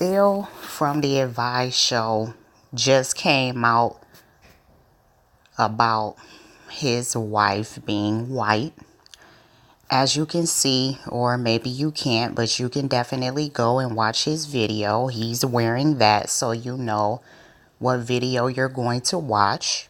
Phil from the Advice Show just came out about his wife being white. As you can see, or maybe you can't, but you can definitely go and watch his video. He's wearing that, so you know what video you're going to watch.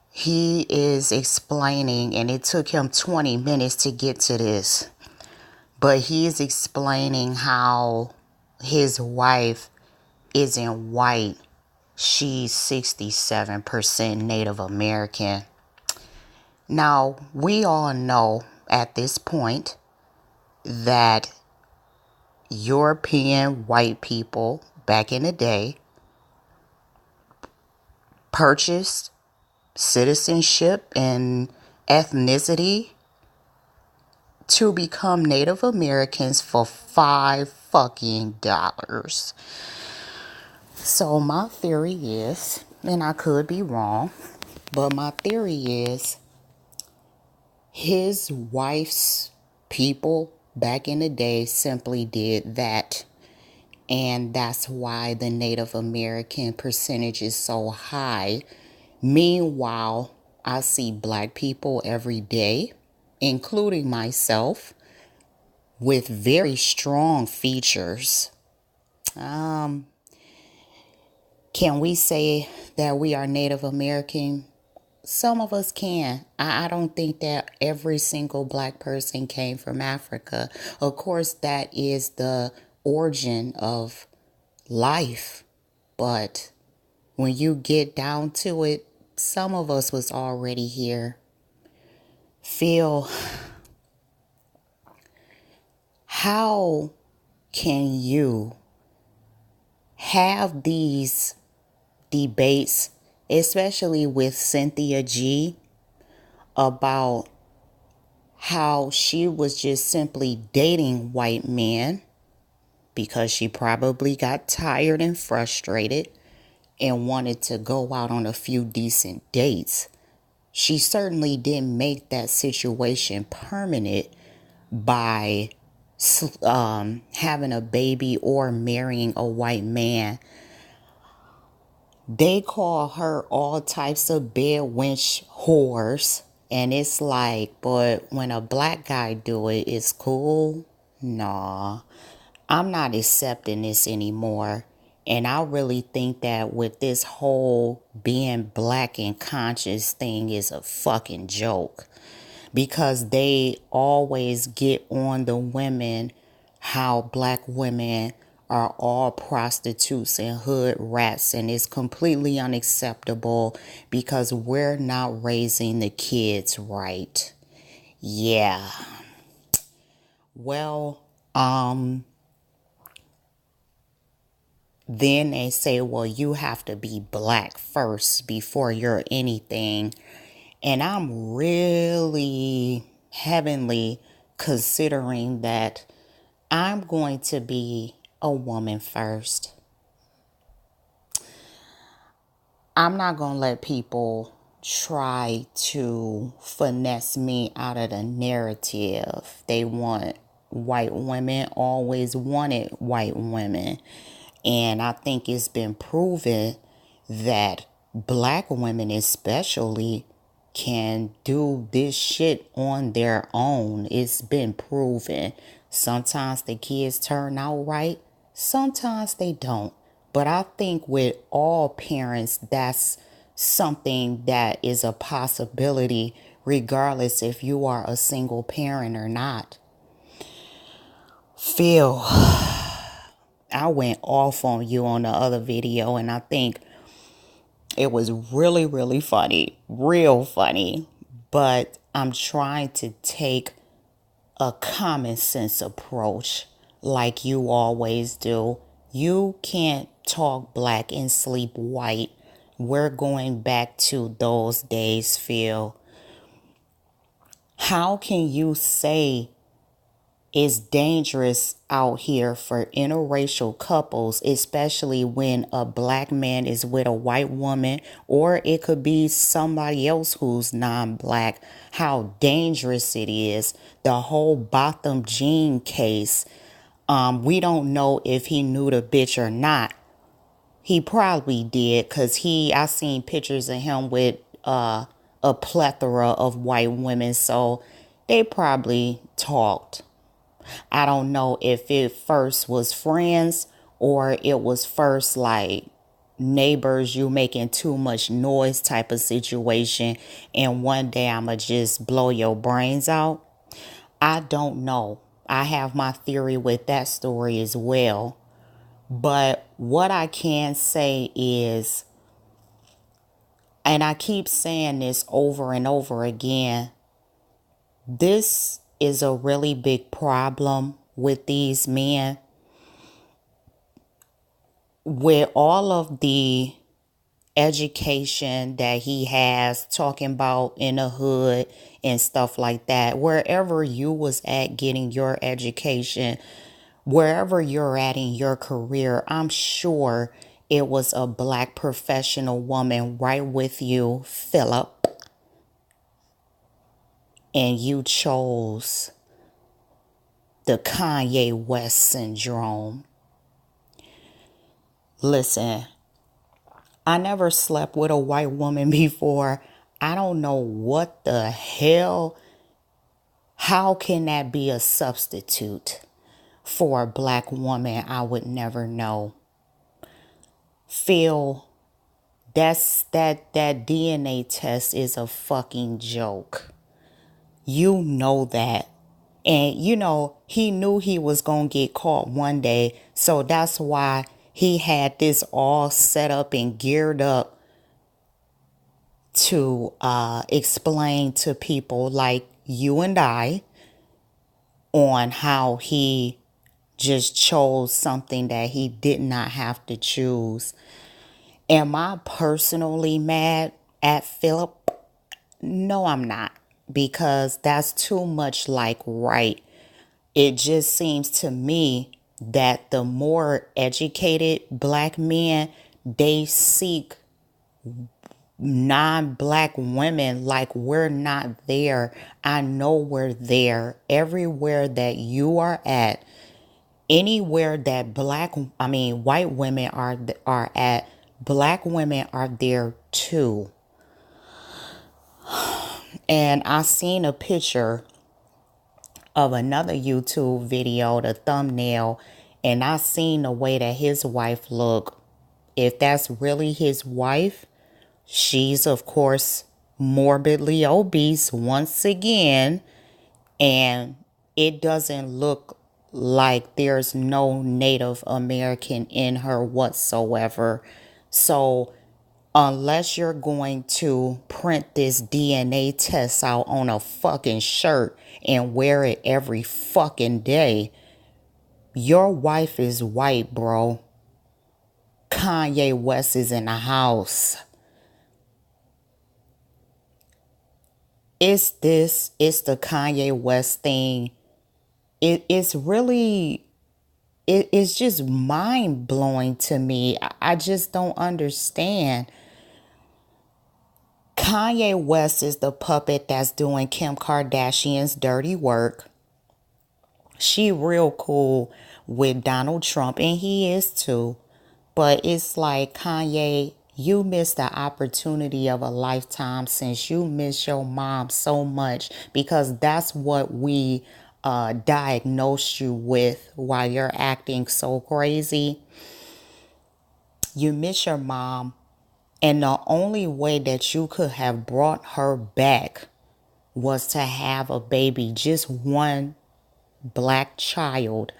He is explaining, and it took him 20 minutes to get to this, but he is explaining how his wife isn't white. She's 67% Native American. Now, we all know at this point that European white people back in the day purchased citizenship and ethnicity to become Native Americans for $5 fucking. So my theory is, and I could be wrong, but my theory is his wife's people back in the day simply did that. And that's why the Native American percentage is so high. Meanwhile, I see black people every day, including myself, with very strong features. Can we say that we are Native American? Some of us can. I don't think that every single black person came from Africa. Of course, that is the origin of life. But when you get down to it, some of us was already here. Phil, how can you have these debates, especially with Cynthia G, about how she was just simply dating white men because she probably got tired and frustrated and wanted to go out on a few decent dates? She certainly didn't make that situation permanent by having a baby or marrying a white man. They call her all types of bed wench whores. And it's like, but when a black guy do it, it's cool. Nah, I'm not accepting this anymore. And I really think that with this whole being black and conscious thing is a fucking joke. Because they always get on the women, how black women are all prostitutes and hood rats, and it's completely unacceptable because we're not raising the kids right. Yeah. Well, then they say, well, you have to be black first before you're anything. And I'm really heavenly considering that I'm going to be a woman first. I'm not going to let people try to finesse me out of the narrative. They want white women, always wanted white women. And I think it's been proven that black women especially can do this shit on their own. It's been proven. Sometimes the kids turn out right, sometimes they don't. But I think with all parents, that's something that is a possibility, regardless if you are a single parent or not. Phil, I went off on you on the other video, and I think it was really, really funny, real funny. But I'm trying to take a common sense approach like you always do. You can't talk black and sleep white. We're going back to those days, Phil. How can you say it's dangerous out here for interracial couples, especially when a black man is with a white woman, or it could be somebody else who's non-black? How dangerous it is. The whole Botham Jean case, We don't know if he knew the bitch or not. He probably did, because I seen pictures of him with a plethora of white women, so they probably talked. I don't know if it first was friends or it was first like neighbors, you making too much noise type of situation, and one day I'ma just blow your brains out. I don't know. I have my theory with that story as well. But what I can say is, and I keep saying this over and over again, this is a really big problem with these men. With all of the education that he has, talking about in the hood and stuff like that, wherever you was at getting your education, wherever you're at in your career, I'm sure it was a black professional woman right with you, Phillip, and you chose the Kanye West syndrome. Listen, I never slept with a white woman before. I don't know what the hell. How can that be a substitute for a black woman? I would never know. Phil, that DNA test is a fucking joke. You know that. And he knew he was going to get caught one day. So that's why he had this all set up and geared up to explain to people like you and I on how he just chose something that he did not have to choose. Am I personally mad at Phillip? No, I'm not, because that's too much like right. It just seems to me that the more educated black men, they seek non-black women like we're not there. I know we're there. Everywhere that you are at, anywhere that white women are at, black women are there too. And I seen a picture of another YouTube video, the thumbnail, and I seen the way that his wife looked. If that's really his wife, she's of course morbidly obese once again, and it doesn't look like there's no Native American in her whatsoever. So unless you're going to print this DNA test out on a fucking shirt and wear it every fucking day, your wife is white, bro. Kanye West is in the house. It's the Kanye West thing. It's really, it's just mind blowing to me. I just don't understand. Kanye West is the puppet that's doing Kim Kardashian's dirty work. She real cool with Donald Trump, and he is too. But it's like, Kanye, you missed the opportunity of a lifetime, since you miss your mom so much, because that's what we diagnosed you with while you're acting so crazy. You miss your mom. And the only way that you could have brought her back was to have a baby, just one black child,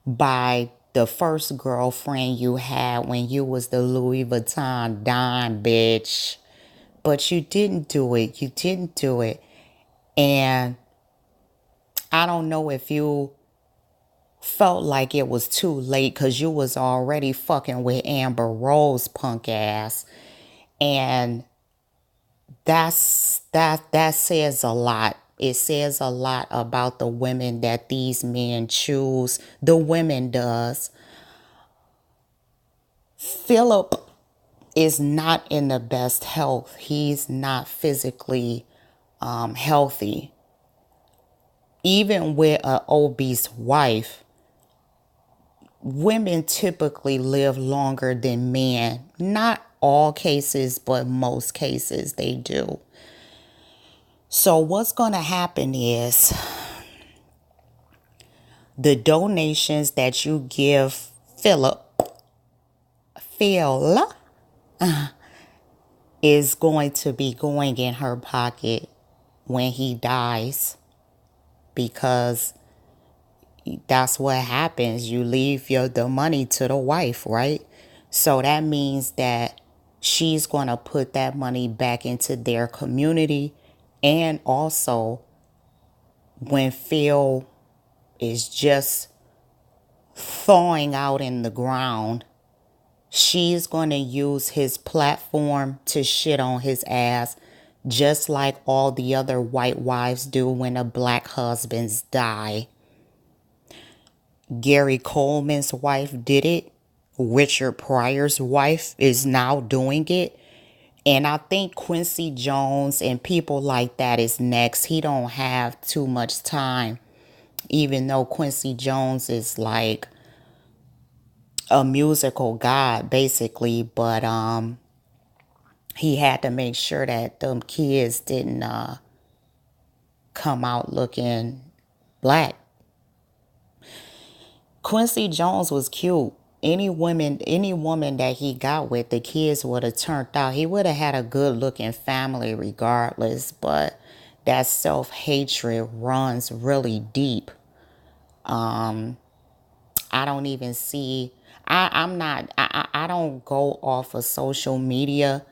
by the first girlfriend you had when you was the Louis Vuitton Don bitch. But you didn't do it. You didn't do it. And I don't know if you felt like it was too late, because you was already fucking with Amber Rose punk ass. And that says a lot. It says a lot about the women that these men choose. The women does. Phillip is not in the best health. He's not physically healthy. Even with an obese wife, women typically live longer than men. Not all cases, but most cases they do. So what's going to happen is the donations that you give Phillip, Phil, is going to be going in her pocket when he dies, because that's what happens. You leave the money to the wife, right? So that means that she's going to put that money back into their community. And also, when Phil is just thawing out in the ground, she's going to use his platform to shit on his ass, just like all the other white wives do when the black husbands die. Gary Coleman's wife did it. Richard Pryor's wife is now doing it. And I think Quincy Jones and people like that is next. He don't have too much time, even though Quincy Jones is like a musical god, basically. But he had to make sure that them kids didn't come out looking black. Quincy Jones was cute. Any woman that he got with, the kids would have turned out. He would have had a good looking family regardless, but that self-hatred runs really deep. I don't even see, I don't go off of social media.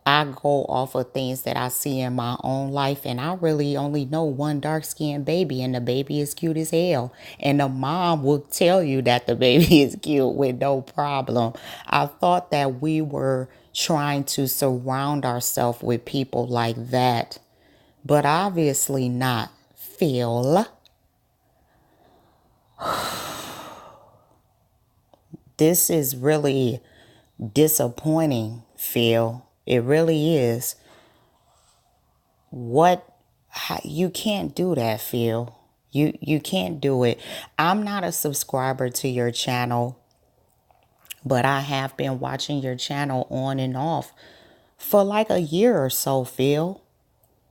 I go off of things that I see in my own life, and I really only know one dark-skinned baby, and the baby is cute as hell. And the mom will tell you that the baby is cute with no problem. I thought that we were trying to surround ourselves with people like that, but obviously not. Phil, this is really disappointing, Phil. It really is. You can't do that, Phil. You can't do it. I'm not a subscriber to your channel, but I have been watching your channel on and off for like a year or so, Phil.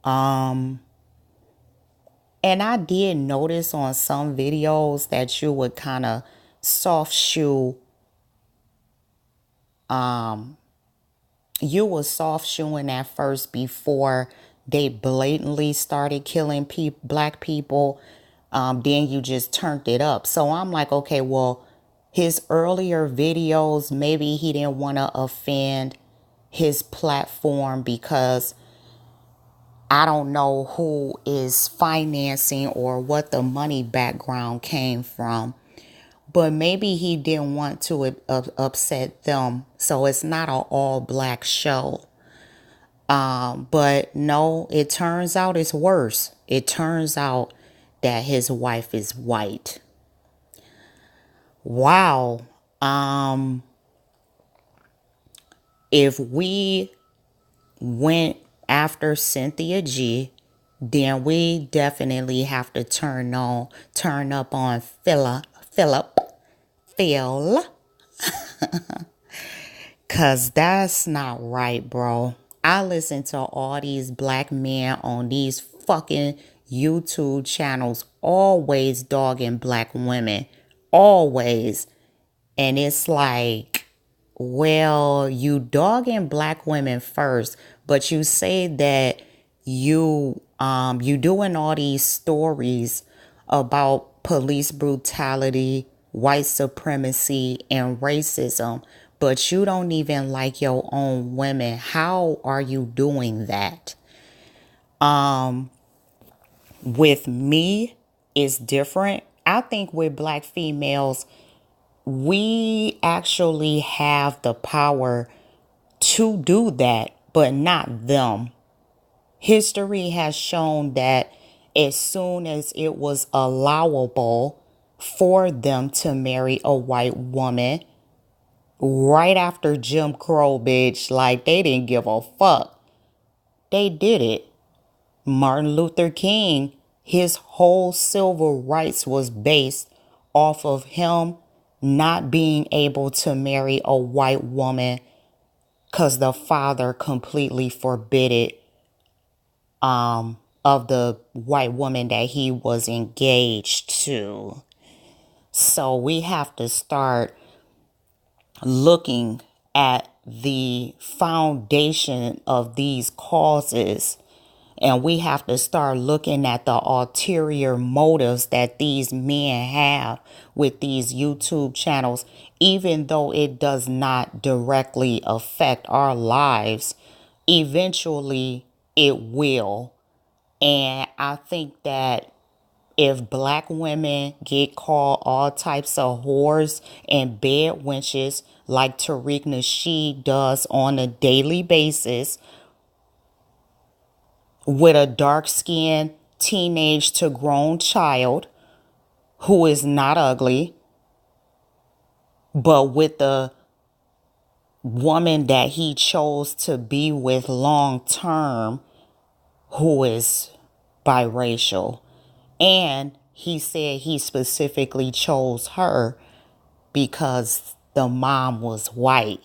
And I did notice on some videos that you would kind of soft shoe. You were soft shoeing at first before they blatantly started killing black people. Then you just turned it up. So I'm like, okay, well, his earlier videos, maybe he didn't want to offend his platform, because I don't know who is financing or what the money background came from. But maybe he didn't want to upset them. So it's not an all black show. But no, it turns out it's worse. It turns out that his wife is white. Wow. If we went after Cynthia G, then we definitely have to turn up on Phillip, Phil. Cause that's not right, bro. I listen to all these black men on these fucking YouTube channels always dogging black women. Always. And it's like, well, you dogging black women first, but you say that you doing all these stories about police brutality, white supremacy, and racism, but you don't even like your own women. How are you doing that? With me, it's different. I think with black females, we actually have the power to do that, but not them. History has shown that as soon as it was allowable for them to marry a white woman, right after Jim Crow, bitch, like they didn't give a fuck. They did it. Martin Luther King, his whole civil rights was based off of him not being able to marry a white woman because the father completely forbid it of the white woman that he was engaged to. So we have to start looking at the foundation of these causes, and we have to start looking at the ulterior motives that these men have with these YouTube channels. Even though it does not directly affect our lives, eventually it will. And I think that if black women get called all types of whores and bed wenches like Tariq Nasheed does on a daily basis with a dark-skinned teenage to grown child who is not ugly, but with the woman that he chose to be with long term who is biracial. And he said he specifically chose her because the mom was white.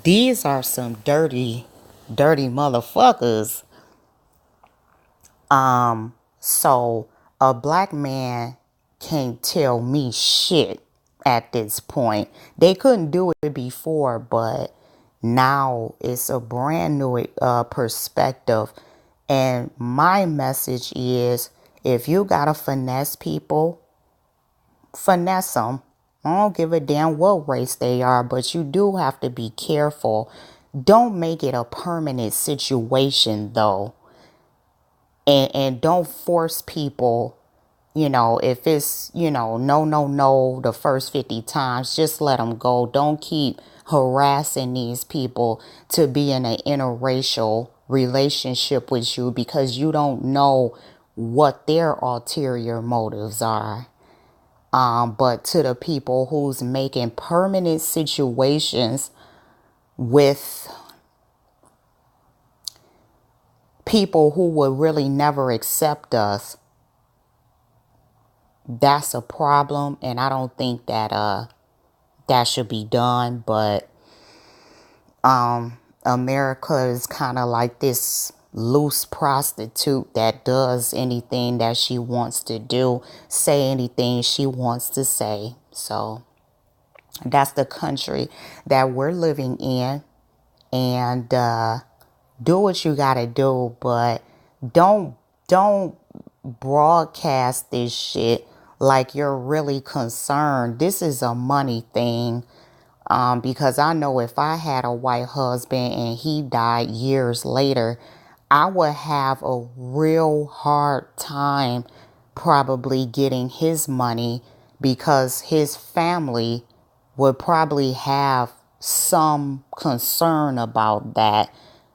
These are some dirty, dirty motherfuckers. So a black man can't tell me shit at this point. They couldn't do it before, but now it's a brand new perspective. And my message is, if you gotta finesse people, finesse them. I don't give a damn what race they are, but you do have to be careful. Don't make it a permanent situation, though. And don't force people, if it's, no, the first 50 times, just let them go. Don't keep harassing these people to be in an interracial relationship with you, because you don't know what their ulterior motives are. But to the people who's making permanent situations with people who would really never accept us, that's a problem. And I don't think that that should be done. But America is kind of like this loose prostitute that does anything that she wants to do, say anything she wants to say. So that's the country that we're living in. And do what you gotta do, but don't broadcast this shit like you're really concerned. This is a money thing. Because I know if I had a white husband and he died years later, I would have a real hard time probably getting his money, because his family would probably have some concern about that.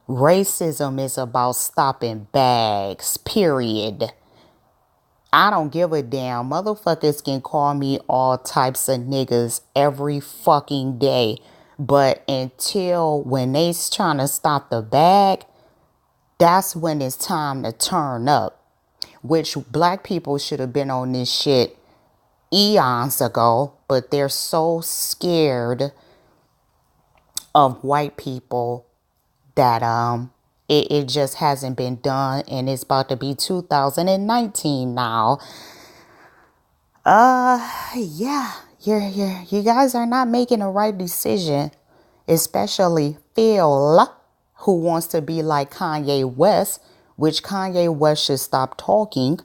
Racism is about stopping bags, period. I don't give a damn. Motherfuckers can call me all types of niggas every fucking day. But until when they's trying to stop the bag, that's when it's time to turn up. Which black people should have been on this shit eons ago. But they're so scared of white people that it just hasn't been done. And it's about to be 2019 now. Yeah, you guys are not making the right decision, especially Phil, who wants to be like Kanye West, which Kanye West should stop talking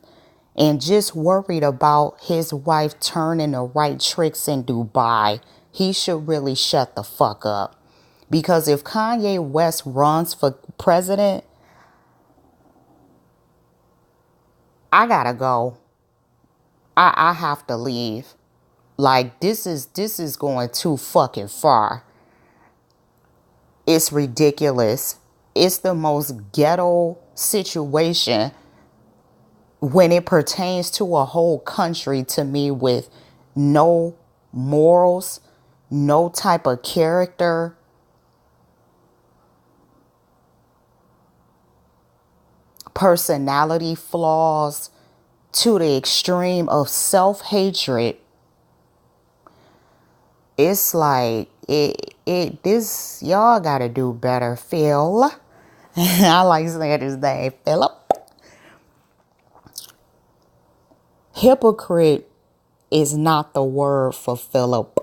and just worried about his wife turning the right tricks in Dubai. He should really shut the fuck up. Because if Kanye West runs for president, I gotta go. I have to leave. Like, this is going too fucking far. It's ridiculous. It's the most ghetto situation when it pertains to a whole country, to me, with no morals, no type of character, personality flaws, to the extreme of self-hatred. It's like this y'all gotta do better, Phil. I like saying his name, Phillip. Hypocrite is not the word for Phillip.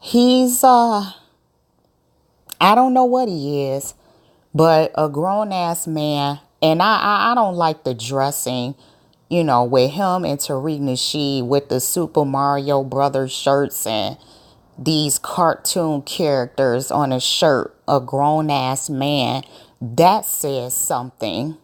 He's I don't know what he is, but a grown ass man. And I don't like the dressing, with him and Tariq Nasheed with the Super Mario Brothers shirts and these cartoon characters on a shirt. A grown ass man. That says something.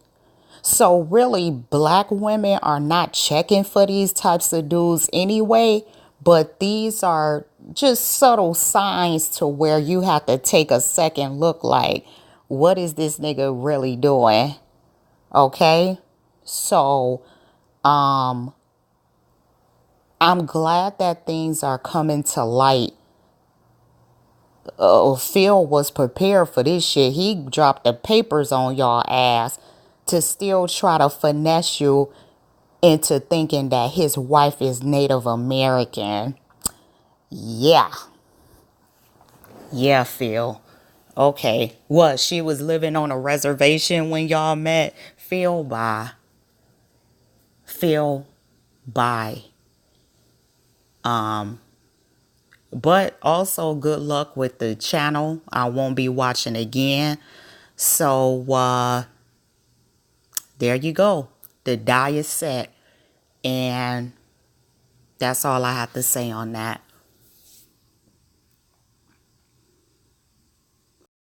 So really, black women are not checking for these types of dudes anyway, but these are just subtle signs to where you have to take a second look like, what is this nigga really doing? Okay? So, I'm glad that things are coming to light. Phil was prepared for this shit. He dropped the papers on y'all ass to still try to finesse you into thinking that his wife is Native American. Yeah. Yeah, Phil. Okay. What? She was living on a reservation when y'all met? Phil, bye. Phil, bye. But also good luck with the channel. I won't be watching again. So, there you go. The die is set. And that's all I have to say on that.